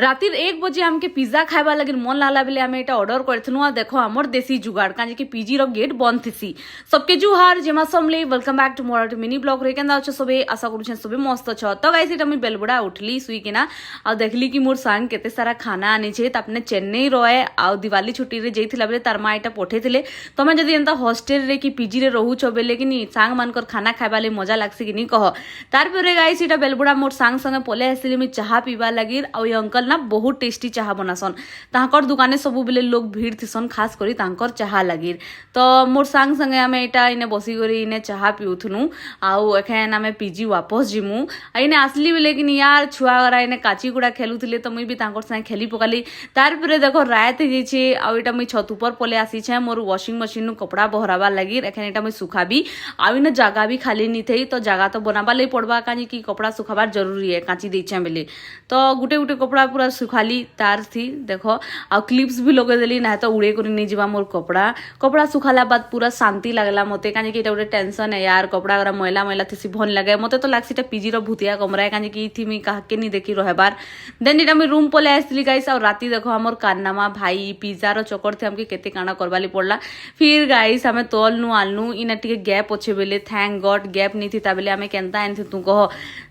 रातिर 1 बजे हमके पिज्जा खाइबा लगे मन लागला बेले हमें एटा ऑर्डर करथनु आ देखो हमर देसी जुगाड़ काजे कि पीजी रो गेट बंद थिसी सबके जुहार जेमा समले वेलकम बैक टू मोर मिनी ब्लॉग रे केंदा छ सबे आशा करू छ सबे मस्त छ तो गाइस एटा मैं बेलबुड़ा उठली सुई केना आ देखली कि मोर सांग केते सारा खाना आनी छे त अपने चेन्नई रहे आ दिवाली छुट्टी रे जइथिला बेले तार मा एटा पठेथिले तमे जदी एंता हॉस्टल रे कि पीजी रे रहू छ बेले कि नी सांग मानकर खाना खाइबा ले मजा लागसी कि नी कह तार परे गाइस एटा बेलबुड़ा मोर सांग संगे पले आसिली मी चाहा पीबा लागिर आ ये अंकल ना बहुत टेस्टी चाहा बनासन तांकर दुकाने सबु बेले लोग भीड़ थिसन खास करी तांकर चाहा लागिर तो मोर सांग संगे आमे एटा इने बसी करी इने चाहा पिउथनु आउ एखन आमे पीजी वापस जिमु इने आसली बेले कि यार छुआ गरा इने काची गुडा खेलुथिले तो मुई भी तांकर संगे खेली पकाली तार परे देखो रात जे छे आ एटा मुई छत ऊपर पले आसी छे मोर वॉशिंग मशीन नु कपड़ा बहराबा लागिर एखन एटा मुई सुखाबी आ इने जगह भी खाली नी थई तो जगह तो बनाबा ले पड़बा कानी कि कपड़ा सुखाबार जरूरी है काची दै छे बेले तो गुटे गुटे कपड़ा पूरा सुखाली तार थी देखो आ क्लिप्स भी लगे देली ना तो उड़े कर नहीं जीवा मोर कपड़ा सुखाला बाद पूरा शांति लागला मते काजे कि एटा टेंशन है यार कपड़ा अगर मैला मैला थी भन लगे मते तो लागसी एटा पीजी रो भूतिया कमरा है काजे कि थी मी काहके नहीं देखी रहबार देन एटा मी रूम पले आसली गाइस और राती देखो हमर कारनामा भाई पिज्जा रो चक्कर थे हमके केते काना करवाली पड़ला फिर गाइस हमें तोलनु आलनु इना टिके गैप अच्छे बेले थैंक गॉड गैप नहीं थी ताबेले हमें केनता एन थी तू कह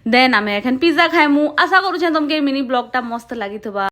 देन हमें एखन पिज्जा खाइमु आशा करू छे तुमके मिनी ब्लॉग टा मस्त लागी थबा।